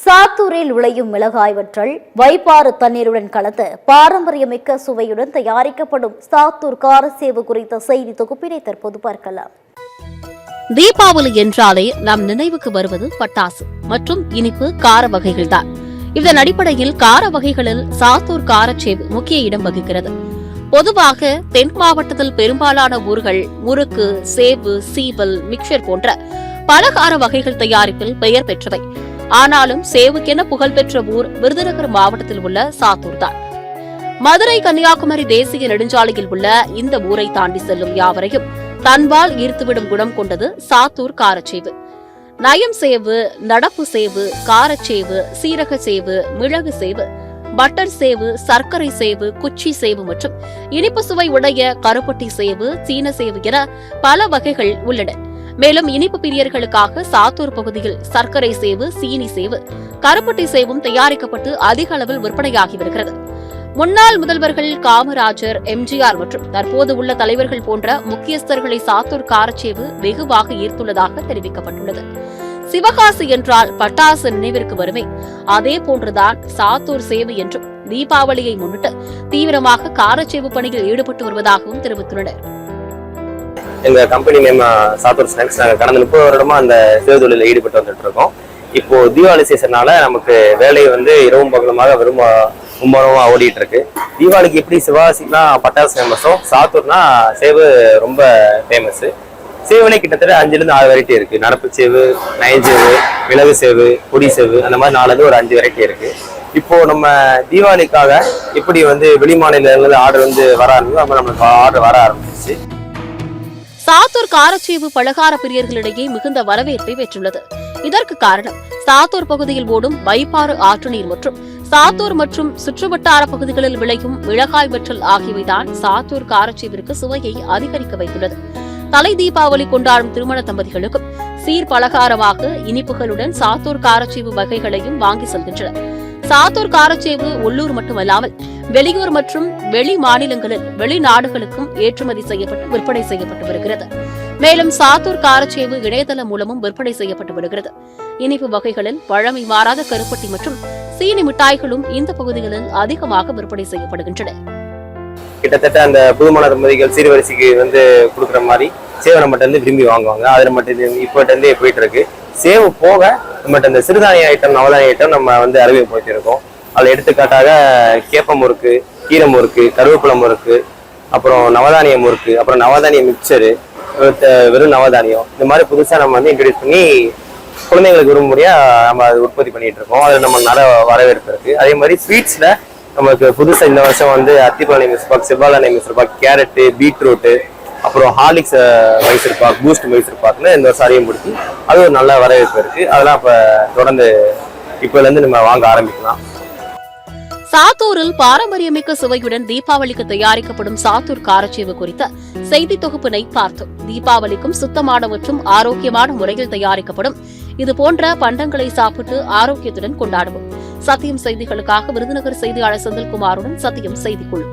சாத்தூரில் விளையும் மிளகாய் வற்றல் வைப்பாறு தண்ணீருடன் கலந்து பாரம்பரியமிக்க சுவையுடன் தயாரிக்கப்படும் சாத்தூர் காரசேவு குறித்த செய்தி தொகுப்பினை தற்போது பார்க்கலாம். தீபாவளி என்றாலே நம் நினைவுக்கு வருவது பட்டாசு மற்றும் இனிப்பு கார வகைகள்தான். இதன் அடிப்படையில் கார வகைகளில் சாத்தூர் காரச்சேவு முக்கிய இடம் வகிக்கிறது. பொதுவாக தென் மாவட்டத்தில் பெரும்பாலான ஊர்கள் முறுக்கு, சேவு, சீவல், மிக்சர் போன்ற பல கார வகைகள் தயாரிப்பில் பெயர் பெற்றவை. ஆனாலும் சேவுக்கென புகழ்பெற்ற ஊர் விருதுநகர் மாவட்டத்தில் உள்ள சாத்தூர் தான். மதுரை கன்னியாகுமரி தேசிய நெடுஞ்சாலையில் உள்ள இந்த ஊரை தாண்டி செல்லும் யாவரையும் தன்பால் ஈர்த்துவிடும் குணம் கொண்டது சாத்தூர் காரச்சேவு. நயம் சேவு, நடப்பு சேவு, காரச்சேவு, சீரக சேவு, மிளகு சேவு, பட்டர் சேவு, சர்க்கரை சேவு, குச்சி சேவு மற்றும் இனிப்பு சுவை உடைய கருப்பட்டி சேவு, சீன சேவு என பல வகைகள் உள்ளன. மேலும் இனிப்பு பிரியர்களுக்காக சாத்தூர் பகுதியில் சர்க்கரை சேவு, சீனி சேவு, கருப்பட்டி சேவும் தயாரிக்கப்பட்டு அதிக அளவில் விற்பனையாகி வருகிறது. முன்னாள் முதல்வர்கள் காமராஜர், எம்ஜிஆர் மற்றும் தற்போது உள்ள தலைவர்கள் போன்ற முக்கியஸ்தர்களை சாத்தூர் காரச்சேவு வெகுவாக ஈர்த்துள்ளதாக தெரிவிக்கப்பட்டுள்ளது. சிவகாசி என்றால் பட்டாசு நினைவிற்கு வருமே, அதே போன்றுதான் சாத்தூர் சேவு என்றும் தீபாவளியை முன்னிட்டு தீவிரமாக காரச்சேவு பணியில் ஈடுபட்டு வருவதாகவும் தெரிவித்துள்ளனர். எங்க கம்பெனி நேம் சாத்தூர் ஸ்நாக்ஸ். நாங்கள் கடந்த 30 வருடமா அந்த சேவை தொழிலில் ஈடுபட்டு வந்துட்டு இருக்கோம். இப்போ தீபாவளி சீசனால நமக்கு வேலை இரவும் பகலுமாக மும்முரமா ஓடிட்டு இருக்கு. தீபாவளிக்கு எப்படி சிவகாசினா பட்டாசு ஃபேமஸோ, சாத்தூர்னா சேவு ரொம்ப ஃபேமஸ். சேவுலே கிட்டத்தட்ட 5-6 வெரைட்டி இருக்கு. நடப்பு சேவு, நயஞ்சேவு, மிளகு சேவு, பொடி சேவு, அந்த மாதிரி 4 ஒரு 5 வெரைட்டி இருக்கு. இப்போ நம்ம தீபாவளிக்காக எப்படி வெளி மாநிலங்கள் ஆர்டர் வர ஆரம்பிக்கும், அப்ப நம்மளுக்கு ஆர்டர் வர ஆரம்பிச்சு. சாத்தூர் காரச்சேவு பலகார பிரியர்களிடையே மிகுந்த வரவேற்பை பெற்றுள்ளது. இதற்கு காரணம் சாத்தூர் பகுதியில் ஓடும் வைப்பாறு ஆற்று நீர் மற்றும் சாத்தூர் மற்றும் சுற்றுவட்டார பகுதிகளில் விளையும் மிளகாய் வற்றல் ஆகியவைதான் சாத்தூர் காரச்சேவிற்கு சுவையை அதிகரிக்க வைத்துள்ளது. தலை தீபாவளி கொண்டாடும் திருமண தம்பதிகளுக்கும் சீர் பலகாரமாக இனிப்புகளுடன் சாத்தூர் காரச்சேவு வகைகளையும் வாங்கி செல்கின்றனர். சாத்தூர் காரச்சேவு உள்ளூர் மட்டுமல்லாமல் வெளியூர் மற்றும் வெளி மாநிலங்களில் வெளிநாடுகளுக்கும் ஏற்றுமதி செய்யப்பட்டு விற்பனை செய்யப்பட்டு வருகிறது. மேலும் சாத்தூர் காரச்சேவு இணையதளம் மூலமும் விற்பனை செய்யப்பட்டு வருகிறது. இனிப்பு வகைகளில் பழமை மாறாத கருப்பட்டி மற்றும் சீனி மிட்டாய்களும் இந்த பகுதிகளில் அதிகமாக விற்பனை செய்யப்படுகின்றன. கிட்டத்தட்ட அந்த புதுமண தம்பதிகள் சீர்வரிசைக்கு கொடுக்குற மாதிரி சேவை நம்மகிட்ட விரும்பி வாங்குவாங்க. அது நம்மகிட்ட இப்போட்டே போயிட்டு இருக்கு. சேவை போக நம்மகிட்ட இந்த சிறுதானிய ஐட்டம், நவதானிய ஐட்டம் நம்ம அறிமுகப்படுத்தி இருக்கோம். அதில் எடுத்துக்காட்டாக கேப்ப முறுக்கு, கீரை முறுக்கு, கருவேப்பிலை முறுக்கு, அப்புறம் நவதானிய முறுக்கு, அப்புறம் நவதானிய மிக்சரு, வெறும் நவதானியம், இந்த மாதிரி புதுசாக நம்ம இன்ட்ரடியூஸ் பண்ணி குழந்தைங்களுக்கு விரும்பும்படியா நம்ம அதை உற்பத்தி பண்ணிட்டு இருக்கோம். அதில் நம்ம நிறைய வரவேற்பு இருக்கு. அதே மாதிரி ஸ்வீட்ஸ்ல நமக்கு புதுசாக இந்த வருஷம் அத்திப்பழனி மைசூர்பாக், செவ்வாழை மைசூர்பாக், கேரட்டு, பீட்ரூட்டு, அப்புறம் ஹார்லிக்ஸ் மைசூர்பாக், பூஸ்ட் மைசூர்பாக்னு இந்த வருஷம் அறிமுகப்படுத்தி அது ஒரு நல்ல வரவேற்பு இருக்கு. அதெல்லாம் இப்போ தொடர்ந்து இப்போலேருந்து நம்ம வாங்க ஆரம்பிக்கலாம். சாத்தூரில் பாரம்பரியமிக்க சுவையுடன் தீபாவளிக்கு தயாரிக்கப்படும் சாத்தூர் காரச்சேவு குறித்த செய்தி தொகுப்பினை பார்த்தோம். தீபாவளிக்கும் சுத்தமான மற்றும் ஆரோக்கியமான முறையில் தயாரிக்கப்படும் இதுபோன்ற பண்டங்களை சாப்பிட்டு ஆரோக்கியத்துடன் கொண்டாடுவோம். சத்தியம் செய்திகளுக்காக விருதுநகர் செய்தியாளர் செந்தில்குமாருடன் சத்தியம் செய்திக்குழு.